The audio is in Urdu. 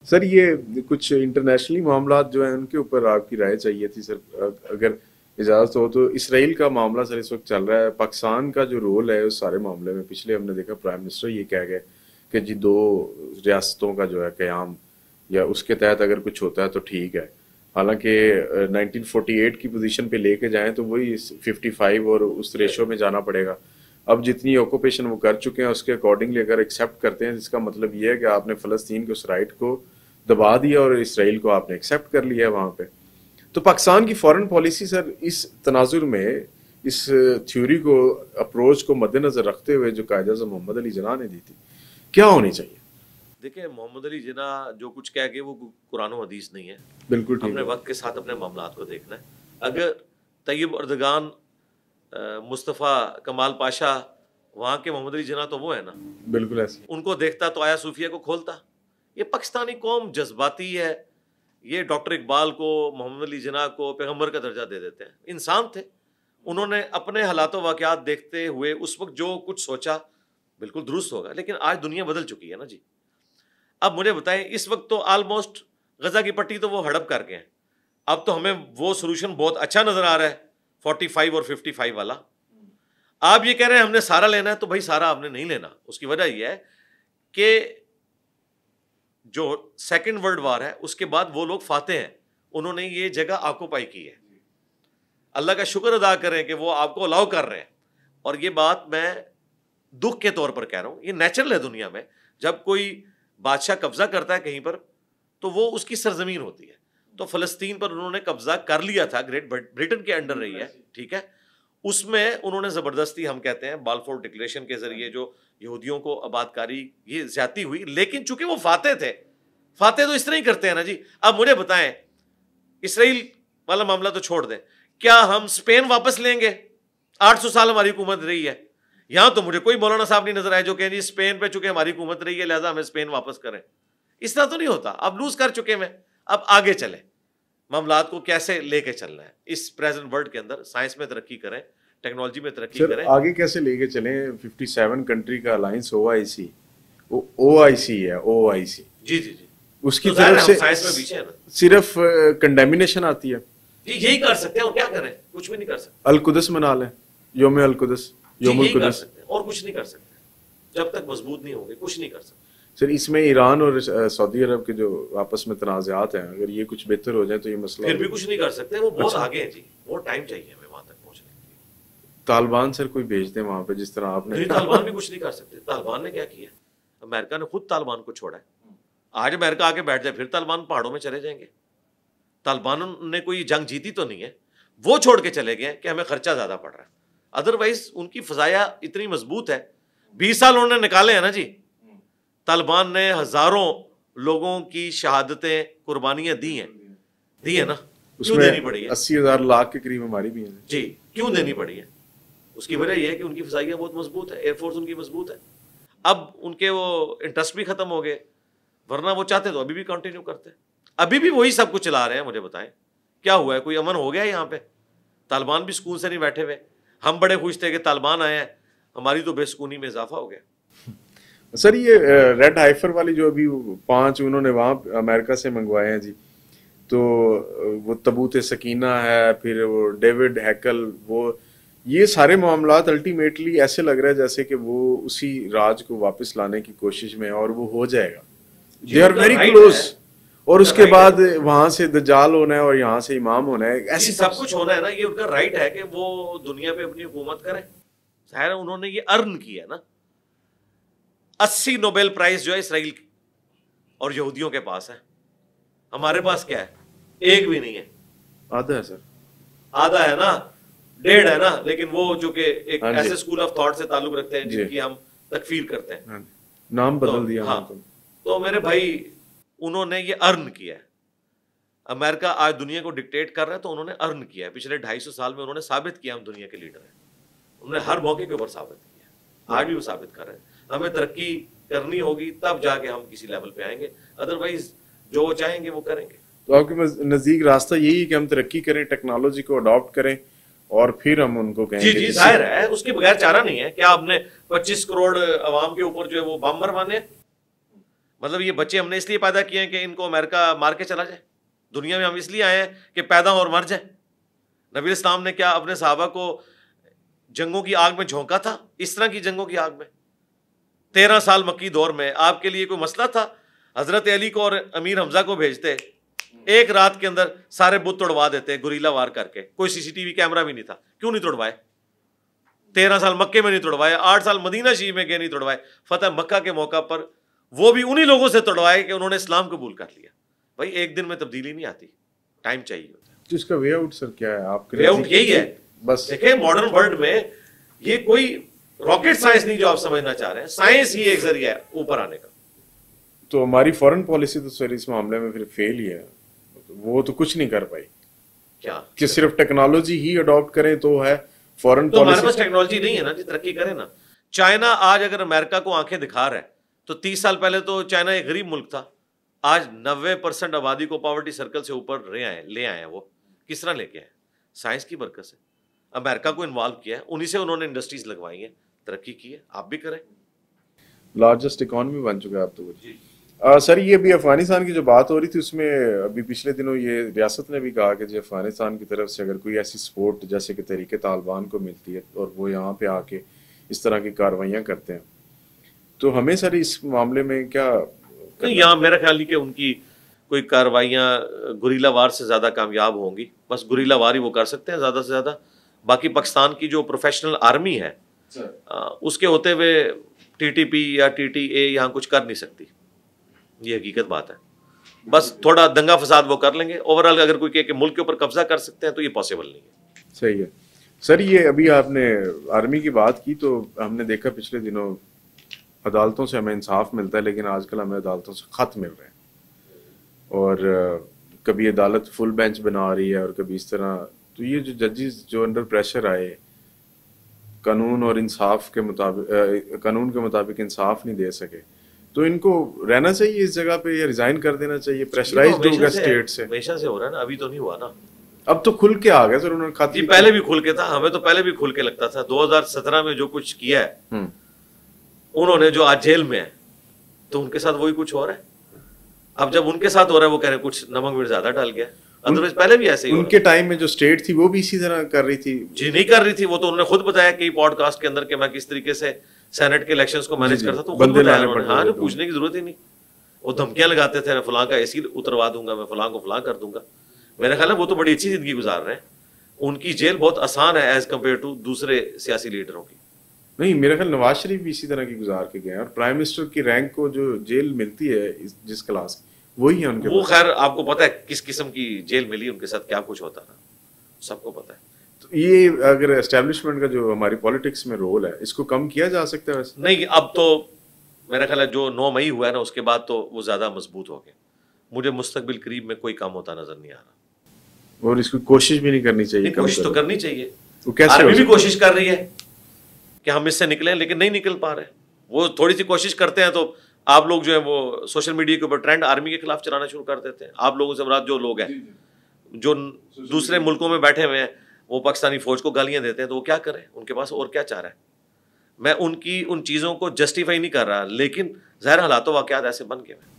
سر یہ کچھ انٹرنیشنلی معاملات جو ہیں ان کے اوپر آپ کی رائے چاہیے تھی سر، اگر اجازت ہو تو۔ اسرائیل کا معاملہ سر اس وقت چل رہا ہے، پاکستان کا جو رول ہے اس سارے معاملے میں، پچھلے ہم نے دیکھا پرائم منسٹر یہ کہہ گئے کہ جی 2 ریاستوں کا جو ہے قیام یا اس کے تحت اگر کچھ ہوتا ہے تو ٹھیک ہے، حالانکہ 1948 کی پوزیشن پہ لے کے جائیں تو وہی 55 اور اس ریشو میں جانا پڑے گا۔ اب جتنی آکوپیشن وہ کر چکے ہیں اس کے اکارڈنگلی اگر ایکسیپٹ کرتے ہیں، جس کا مطلب یہ ہے کہ آپ نے فلسطین کے اس رائٹ کو دبا دیا اور اسرائیل کو آپ نے ایکسیپٹ کر لیا ہے وہاں پہ۔ تو پاکستان کی فارن پالیسی سر اس تناظر میں اس تھیوری کو، اپروچ کو مد نظر رکھتے ہوئے جو قائد اعظم محمد علی جناح نے دی تھی، کیا ہونی چاہیے؟ دیکھیں محمد علی جناح جو کچھ کہہ گئے وہ قرآن و حدیث نہیں ہے، بالکل ہم نے وقت کے ساتھ اپنے معاملات کو دیکھنا ہے۔ اگر طیب اردگان، مصطفیٰ کمال پاشا وہاں کے محمد علی جناح تو وہ ہے نا، بالکل ایسے ان کو دیکھتا تو آیا صوفیہ کو کھولتا۔ یہ پاکستانی قوم جذباتی ہے، یہ ڈاکٹر اقبال کو، محمد علی جناح کو پیغمبر کا درجہ دے دیتے ہیں۔ انسان تھے، انہوں نے اپنے حالات و واقعات دیکھتے ہوئے اس وقت جو کچھ سوچا بالکل درست ہوگا، لیکن آج دنیا بدل چکی ہے نا جی۔ اب مجھے بتائیں، اس وقت تو آلموسٹ غزہ کی پٹی تو وہ ہڑپ کر گئے ہیں، اب تو ہمیں وہ سولوشن بہت اچھا نظر آ رہا ہے 45 اور 55 والا۔ آپ یہ کہہ رہے ہیں ہم نے سارا لینا ہے، تو بھائی سارا آپ نے نہیں لینا۔ اس کی وجہ یہ ہے کہ جو سیکنڈ ورلڈ وار ہے اس کے بعد وہ لوگ فاتح ہیں، انہوں نے یہ جگہ آکوپائی کی ہے۔ اللہ کا شکر ادا کریں کہ وہ آپ کو الاؤ کر رہے ہیں، اور یہ بات میں دکھ کے طور پر کہہ رہا ہوں، یہ نیچرل ہے دنیا میں، جب کوئی بادشاہ قبضہ کرتا ہے کہیں پر تو وہ اس کی سرزمین ہوتی ہے۔ تو فلسطین پر انہوں نے قبضہ کر لیا تھا، گریٹ برٹن کے انڈر رہی ہے، ٹھیک ہے، اس میں انہوں نے زبردستی، ہم کہتے ہیں بالفور ڈکلیریشن کے ذریعے جو یہودیوں کو آباد کاری، یہ زیادتی ہوئی، لیکن چونکہ وہ فاتح تھے، فاتح تو اس طرح ہی کرتے ہیں نا جی۔ اب مجھے بتائیں، اسرائیل والا معاملہ تو چھوڑ دیں، کیا ہم اسپین واپس لیں گے؟ 800 سال ہماری حکومت رہی ہے، یہاں تو مجھے کوئی مولانا صاحب نہیں نظر آئے جو کہیں جی اسپین پہ چونکہ ہماری حکومت رہی ہے لہٰذا ہمیں اسپین واپس کریں۔ اس طرح تو نہیں ہوتا، اب لوز کر چکے میں، اب آگے چلیں، معاملات کو کیسے لے کے چلنا ہے اس پریزنٹ ورلڈ کے اندر۔ سائنس میں ترقی کریں، ٹیکنالوجی میں ترقی کریں۔ آگے کیسے لے کے چلیں؟ 57 کنٹری کا الائنس OIC ہے، جی جی جی، اس کی طرف سے سائنس میں پیچھے ہے نا، صرف کنڈیمنیشن آتی ہے۔ جی یہی کر سکتے ہیں، اور کیا کریں؟ کچھ بھی نہیں کر سکتے۔ القدس منا لیں، یوم القدس، یوم القدس، اور کچھ نہیں کر سکتے جب تک مضبوط نہیں ہوں گے، کچھ نہیں کر سکتے۔ سر اس میں ایران اور سعودی عرب کے جو آپس میں تنازعات ہیں، اگر یہ کچھ بہتر ہو جائیں تو یہ مسئلہ پھر بھی کچھ نہیں کر سکتے، وہ بہت آگے ہیں جی، بہت ٹائم چاہیے ہمیں وہاں تک پہنچنے کے لیے۔ طالبان سر کوئی بھیج دیں وہاں پہ، جس طرح آپ نے، طالبان بھی کچھ نہیں کر سکتے۔ طالبان نے کیا کیا؟ امریکہ نے خود طالبان کو چھوڑا ہے۔ آج امریکہ آ کے بیٹھ جائے پھر طالبان پہاڑوں میں چلے جائیں گے۔ طالبان نے کوئی جنگ جیتی تو نہیں ہے، وہ چھوڑ کے چلے گئے کہ ہمیں خرچہ زیادہ پڑ رہا ہے۔ ادروائز ان کی فضائیہ اتنی مضبوط ہے، 20 سال انہوں نے نکالے ہیں نا جی۔ طالبان نے ہزاروں لوگوں کی شہادتیں، قربانیاں دی ہیں نا، کیوں دینی پڑی ہے؟ 80,000 لاکھ کے قریب ہماری بھی ہیں جی، کیوں دینی پڑی ہے؟ اس کی وجہ یہ ہے کہ ان کی فضائیہ بہت مضبوط ہے، ایئر فورس ان کی مضبوط ہے۔ اب ان کے وہ انٹرسٹ بھی ختم ہو گئے، ورنہ وہ چاہتے تو ابھی بھی کنٹینیو کرتے، ابھی بھی وہی سب کچھ چلا رہے ہیں۔ مجھے بتائیں کیا ہوا ہے؟ کوئی امن ہو گیا یہاں پہ؟ طالبان بھی سکون سے نہیں بیٹھے ہوئے، ہم بڑے خوش تھے کہ طالبان آئے ہیں، ہماری تو بے سکونی میں اضافہ ہو گیا۔ سر یہ ریڈ ہائفر والی جو ابھی 5 انہوں نے وہاں امریکہ سے منگوائے ہیں جی، تو وہ تبوت سکینہ ہے، پھر وہ ڈیوڈ ہیکل، وہ یہ سارے معاملات الٹیمیٹلی ایسے لگ رہا ہے جیسے کہ وہ اسی راج کو واپس لانے کی کوشش میں، اور وہ ہو جائے گا، دے آر ویری کلوز۔ اور اس کے بعد وہاں سے دجال ہونا ہے اور یہاں سے امام ہونا ہے، ایسی سب کچھ ہونا ہے نا، یہ ان کا رائٹ ہے کہ وہ دنیا پہ اپنی حکومت کریں۔ ظاہر ہے انہوں نے یہ ارن کیا ہے نا۔ 80 نوبیل پرائز جو ہے اسرائیل اور یہودیوں کے پاس ہے، ہمارے پاس کیا ہے؟ ایک بھی نہیں ہے۔ آدھا ہے سر، آدھا ہے نا، 1.5 ہے نا، لیکن وہ جو کہ ایک ایسے اسکول آف تھاٹ سے تعلق رکھتے ہیں جن کی ہم تکفیر کرتے ہیں، نام بدل دیا۔ ہاں، تو میرے بھائی انہوں نے یہ ارن کیا ہے۔ امریکہ آج دنیا کو ڈکٹیٹ کر رہا ہے تو انہوں نے ارن کیا ہے۔ پچھلے 250 سال میں انہوں نے ثابت کیا ہم دنیا کے لیڈر ہیں، انہوں نے ہر موقع کے اوپر ثابت کیا، آج بھی وہ ثابت کر رہے ہیں۔ ہمیں ترقی کرنی ہوگی تب جا کے ہم کسی لیول پہ آئیں گے، ادروائز جو وہ چاہیں گے وہ کریں گے۔ تو آپ کے نزدیک راستہ یہی ہے کہ ہم ترقی کریں، ٹیکنالوجی کو اڈاپٹ کریں، اور پھر ہم ان کو کہیں گے؟ جی ظاہر ہے، اس کے بغیر چارہ نہیں ہے۔ کیا آپ نے 25 کروڑ عوام کے اوپر جو ہے وہ بم مروانے؟ مطلب یہ بچے ہم نے اس لیے پیدا کیے ہیں کہ ان کو امریکہ مار کے چلا جائے؟ دنیا میں ہم اس لیے آئے ہیں کہ پیدا اور مر جائیں؟ نبی اسلام نے کیا اپنے صحابہ کو جنگوں کی آگ میں جھونکا تھا؟ اس طرح کی جنگوں کی آگ میں 13 سال مکی دور میں آپ کے لیے کوئی مسئلہ تھا حضرت علی کو اور امیر حمزہ کو بھیجتے، ایک رات کے اندر سارے بت توڑوا دیتے گوریلا وار کر کے؟ کوئی سی سی ٹی وی کیمرہ بھی نہیں تھا، کیوں نہیں توڑوائے؟ 13 سال مکے میں نہیں توڑوائے، 8 سال مدینہ شریف میں گئے نہیں توڑوائے، فتح مکہ کے موقع پر وہ بھی انہی لوگوں سے توڑوائے کہ انہوں نے اسلام قبول کر لیا۔ بھائی ایک دن میں تبدیلی نہیں آتی، ٹائم چاہیے ہوتا ہے۔ تو اس کا وے آؤٹ سر کیا ہے آپ کے؟ وے آؤٹ یہی ہے، بس دیکھیں ماڈرن ورلڈ میں یہ کوئی راکٹ سائنس نہیں جو آپ سمجھنا چاہ رہے ہیں، سائنس ہی ایک ذریعہ ہے اوپر آنے کا۔ تو ہماری فورن پالیسی تو سر اس معاملے میں پھر فیل ہی ہے، وہ تو کچھ نہیں کر پائی کیا کہ صرف ٹیکنالوجی ہی اڈاپٹ کریں تو ہے فورن تو ہمارے پالیسی؟ پاس ٹیکنالوجی نہیں ہے نا جی، ترقی کرے نا۔ چائنا آج اگر امریکہ کو آنکھیں دکھا رہا ہے تو 30 سال پہلے تو چائنا ایک غریب ملک تھا، آج 90% آبادی کو پاورٹی سرکل سے اوپر لے آئے ہیں۔ وہ کس طرح لے کے آئے؟ سائنس کی برکت سے، امریکہ کو انوالو کیا ہے، انہی سے انہوں نے انڈسٹریز لگوائی ہیں، ترقی کی ہے، آپ بھی کریں۔ لارجسٹ اکانومی بن چکا ہے اب تو۔ سر یہ ابھی افغانستان کی جو بات ہو رہی تھی اس میں ابھی پچھلے دنوں یہ ریاست نے بھی کہا کہ جی افغانستان کی طرف سے اگر کوئی ایسی سپورٹ جیسے کہ تحریک طالبان کو ملتی ہے اور وہ یہاں پہ آ کے اس طرح کی کاروائیاں کرتے ہیں تو ہمیں سر اس معاملے میں کیا؟ نہیں، یہاں میرا خیال نہیں کہ ان کی کوئی کارروائیاں گوریلا وار سے زیادہ کامیاب ہوں گی، بس گوریلا وار ہی وہ کر سکتے ہیں زیادہ سے زیادہ۔ باقی پاکستان کی جو پروفیشنل آرمی ہے اس کے ہوتے ہوئے ٹی ٹی پی یا ٹی ٹی اے یہاں کچھ کر نہیں سکتی، یہ حقیقت بات ہے۔ بس تھوڑا دنگا فساد وہ کر لیں گے، اوورآل اگر کوئی کہ ملک کے اوپر قبضہ کر سکتے ہیں تو یہ پاسبل نہیں ہے۔ صحیح ہے سر۔ یہ ابھی آپ نے آرمی کی بات کی تو ہم نے دیکھا پچھلے دنوں عدالتوں سے ہمیں انصاف ملتا ہے لیکن آج کل ہمیں عدالتوں سے خط مل رہے ہیں، اور کبھی عدالت فل بینچ بنا رہی ہے اور کبھی اس طرح۔ تو یہ جو ججز جو انڈر پریشر آئے قانون اور انصاف کے مطابق قانون کے مطابق انصاف نہیں دے سکے تو ان کو رہنا چاہیے اس جگہ پہ یا ریزائن کر دینا چاہیے؟ پریشرائزڈ ہو گیا اسٹیٹ سے، ہمیشہ سے ہو رہا ہے نا، ابھی تو نہیں ہوا نا، اب تو کھل کے آ گیا سر انہوں نے خط۔ جی پہلے بھی کھل کے تھا، ہمیں تو پہلے بھی کھل کے لگتا تھا۔ 2017 میں جو کچھ کیا ہے انہوں نے، جو آج جیل میں ہے، تو ان کے ساتھ وہی کچھ ہو رہا ہے۔ اب جب ان کے ساتھ ہو رہا ہے وہ کہہ رہے ہیں کچھ نمک مرچ زیادہ ڈال گیا، ادروائز پہلے بھی ایسے ہی ہو ان رہا کے ٹائم میں جو اسٹیٹ تھی وہ بھی اسی طرح کر رہی تھی؟ جی نہیں کر رہی تھی، وہ تو انہوں نے خود بتایا کئی پوڈ کاسٹ کے اندر کہ میں کس طریقے سے سینٹ کے الیکشنز کو مینیج کرتا تو خود بتایا انہوں نے۔ ہاں، پوچھنے کی ضرورت ہی نہیں، وہ دھمکیاں لگاتے تھے، میں فلاں کا اے سی اتروا دوں گا، میں فلاں کو فلاں کر دوں گا۔ میرا خیال ہے وہ تو بڑی اچھی زندگی گزار رہے ہیں، ان کی جیل بہت آسان ہے ایز کمپیئر ٹو دوسرے سیاسی لیڈروں کی۔ نہیں، میرا خیال نواز شریف بھی اسی طرح کی گزار کے گئے ہیں، اور پرائم منسٹر کی رینک کو جو جیل ملتی ہے جس کلاس کی وہی ہے ان کے وہ خیر آپ کو پتہ ہے کس قسم کی جیل ملی، ان کے ساتھ کیا کچھ ہوتا نا، سب کو پتہ ہے۔ تو یہ اگر اسٹیبلشمنٹ کا جو ہماری پالیٹکس میں رول ہے اس کو کم کیا جا سکتا ہے ویسے؟ نہیں، اب تو میرا خیال ہے جو 9 مئی ہوا ہے نا اس کے بعد تو وہ زیادہ مضبوط ہو گئے، مجھے مستقبل قریب میں کوئی کام ہوتا نظر نہیں آ رہا۔ اور اس کی کوشش بھی نہیں کرنی چاہیے؟ کوشش تو کرنی چاہیے، وہ کیسے آرمی بھی کوشش کر رہی ہے کہ ہم اس سے نکلیں لیکن نہیں نکل پا رہے۔ وہ تھوڑی سی کوشش کرتے ہیں تو آپ لوگ جو ہے وہ سوشل میڈیا کے اوپر ٹرینڈ آرمی کے خلاف چلانا شروع کر دیتے ہیں۔ آپ لوگوں سے مراد جو لوگ ہیں جو دوسرے ملکوں میں بیٹھے ہوئے ہیں وہ پاکستانی فوج کو گالیاں دیتے ہیں، تو وہ کیا کریں، ان کے پاس اور کیا چارہ ہے۔ میں ان کی ان چیزوں کو جسٹیفائی نہیں کر رہا، لیکن ظاہر حالات و واقعات ایسے بن گئے ہیں۔